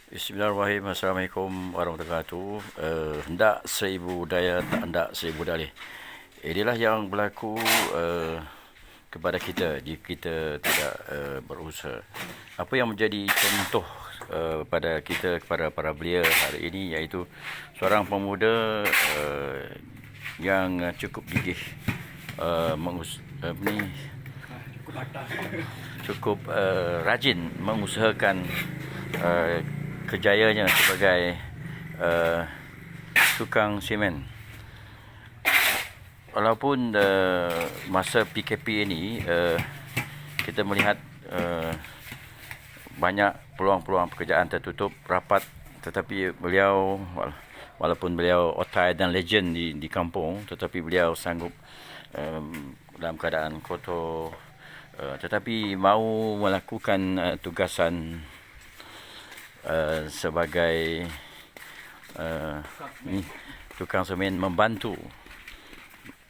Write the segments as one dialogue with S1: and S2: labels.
S1: Bismillahirrahmanirrahim. Assalamualaikum warahmatullahi wabarakatuh. Hendak seribu daya, tak hendak seribu dalih. Inilah yang berlaku kepada kita jika kita tidak berusaha. Apa yang menjadi contoh pada kita, kepada para belia hari ini, iaitu seorang pemuda yang cukup gigih, cukup rajin mengusahakan kejayaannya sebagai tukang semen. Walaupun masa PKP ini kita melihat banyak peluang-peluang pekerjaan tertutup rapat, tetapi beliau, walaupun beliau otai dan legend di kampung, tetapi beliau sanggup dalam keadaan kotor, tetapi mahu melakukan tugasan sebagai tukang semen, membantu.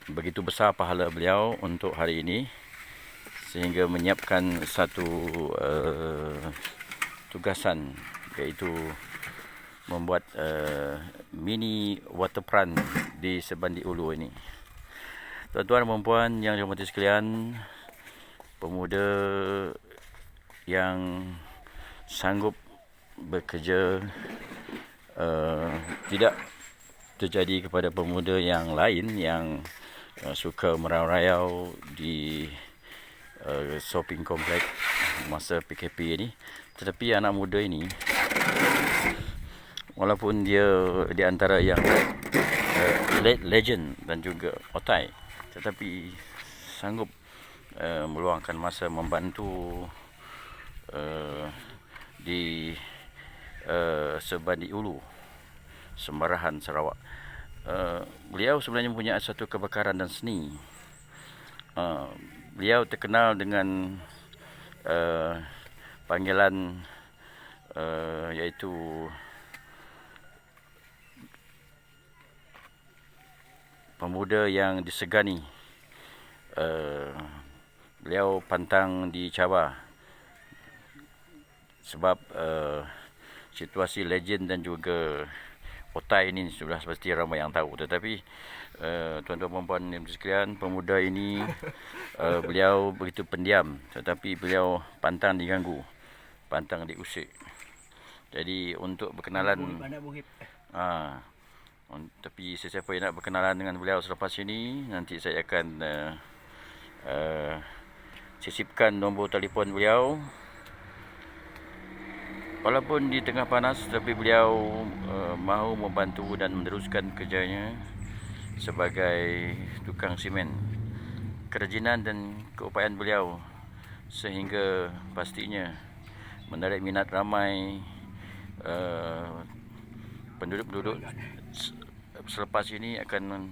S1: Begitu besar pahala beliau untuk hari ini, sehingga menyiapkan satu tugasan, iaitu membuat mini waterfront di Sebandi Ulu ini. Tuan-tuan dan puan yang dirahmati sekalian, pemuda yang sanggup bekerja tidak terjadi kepada pemuda yang lain yang suka merayau di shopping komplek masa PKP ini. Tetapi anak muda ini, walaupun dia di antara yang legend dan juga otai, tetapi sanggup meluangkan masa membantu di Sebandi Ulu, Sembarahan, Sarawak. Beliau sebenarnya mempunyai satu kebakaran dan seni. Beliau terkenal dengan panggilan iaitu pemuda yang disegani. Beliau pantang dicabar sebab situasi legend dan juga otai ini sudah pasti ramai yang tahu. Tetapi tuan-tuan dan puan yang sekalian, pemuda ini beliau begitu pendiam, tetapi beliau pantang diganggu, pantang diusik. Jadi untuk berkenalan, tapi sesiapa yang nak berkenalan dengan beliau selepas ini, nanti saya akan sisipkan nombor telefon beliau. Walaupun di tengah panas, tapi beliau mahu membantu dan meneruskan kerjanya sebagai tukang semen. Kerajinan dan keupayaan beliau sehingga pastinya menarik minat ramai penduduk-penduduk selepas ini akan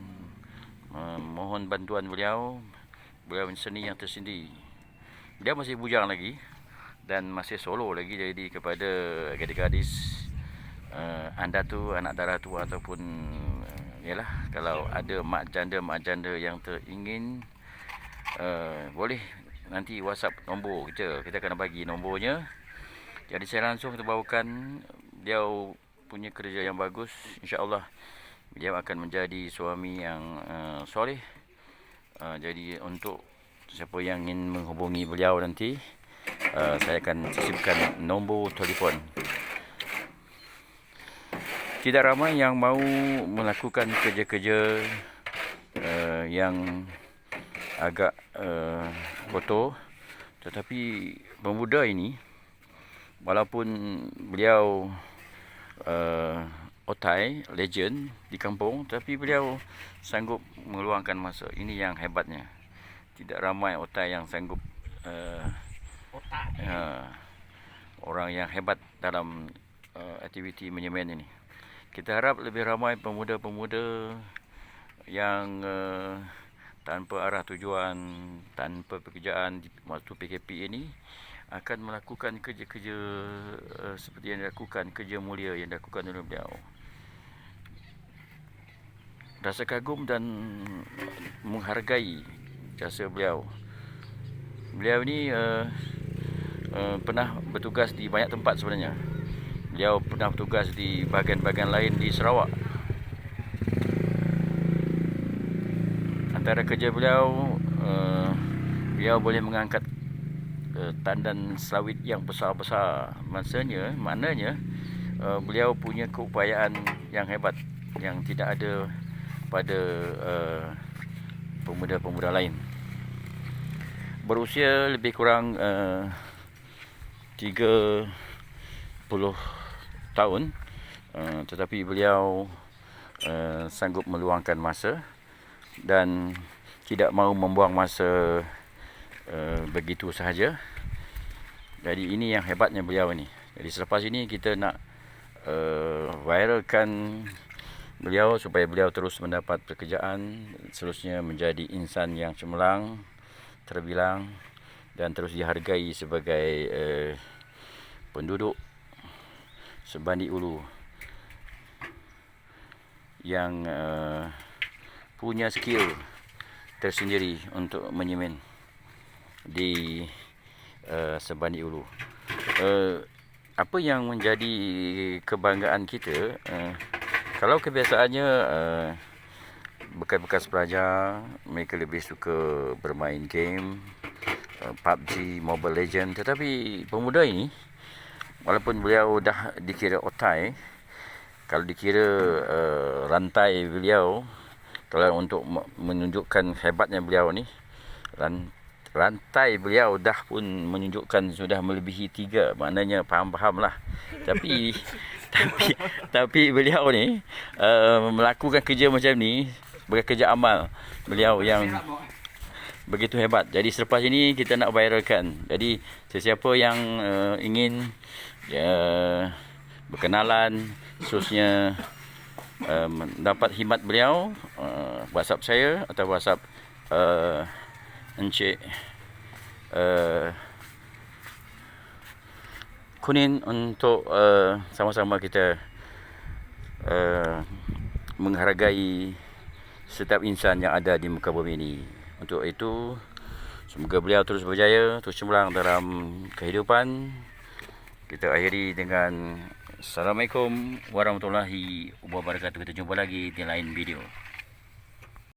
S1: mohon bantuan beliau. Beliau seni yang tersendiri. Dia masih bujang lagi dan masih solo lagi, jadi kepada gadis-gadis, anda tu anak dara tua ataupun yalah, kalau ada mak janda yang teringin, boleh nanti WhatsApp nombor kita akan bagi nombornya. Jadi saya langsung kita bawakan beliau punya kerja yang bagus. InsyaAllah beliau akan menjadi suami yang soleh. Jadi untuk siapa yang ingin menghubungi beliau nanti, saya akan sisipkan nombor telefon. Tidak ramai yang mahu melakukan kerja-kerja yang agak kotor, tetapi pemuda ini, walaupun beliau otai, legend di kampung, tapi beliau sanggup meluangkan masa. Ini yang hebatnya. Tidak ramai otai yang sanggup orang yang hebat dalam aktiviti menyemen ini. Kita harap lebih ramai pemuda-pemuda yang tanpa arah tujuan, tanpa pekerjaan di waktu PKP ini akan melakukan kerja-kerja seperti yang dilakukan, kerja mulia yang dilakukan oleh beliau. Rasa kagum dan menghargai jasa beliau. Beliau ini pernah bertugas di banyak tempat sebenarnya. Beliau pernah bertugas di bahagian-bahagian lain di Sarawak. Antara kerja beliau, beliau boleh mengangkat tandan sawit yang besar-besar. Maknanya beliau punya keupayaan yang hebat yang tidak ada pada pemuda-pemuda lain. Berusia lebih kurang 30 tahun, tetapi beliau sanggup meluangkan masa dan tidak mahu membuang masa begitu sahaja. Jadi ini yang hebatnya beliau ni. Jadi selepas ini kita nak viralkan beliau supaya beliau terus mendapat pekerjaan, seterusnya menjadi insan yang cemerlang, terbilang dan terus dihargai sebagai penduduk Sebandi Ulu yang punya skill tersendiri untuk menyemen di Sebandi Ulu. Apa yang menjadi kebanggaan kita, kalau kebiasaannya bekas-bekas pelajar, mereka lebih suka bermain game, PUBG, Mobile Legend. Tetapi pemuda ini, walaupun beliau dah dikira otai, kalau dikira rantai beliau, kalau untuk menunjukkan hebatnya beliau ni, rantai beliau dah pun menunjukkan sudah melebihi 3, maknanya faham-faham lah. Tapi beliau ni melakukan kerja macam ni sebagai kerja amal beliau yang begitu hebat. Jadi selepas ini kita nak viralkan. Jadi sesiapa yang ingin berkenalan, seterusnya dapat khidmat beliau, WhatsApp saya atau WhatsApp Encik Kunin untuk sama-sama kita menghargai setiap insan yang ada di muka bumi ini. Untuk itu, semoga beliau terus berjaya, terus cemerlang dalam kehidupan. Kita akhiri dengan Assalamualaikum warahmatullahi wabarakatuh. Kita jumpa lagi di lain video.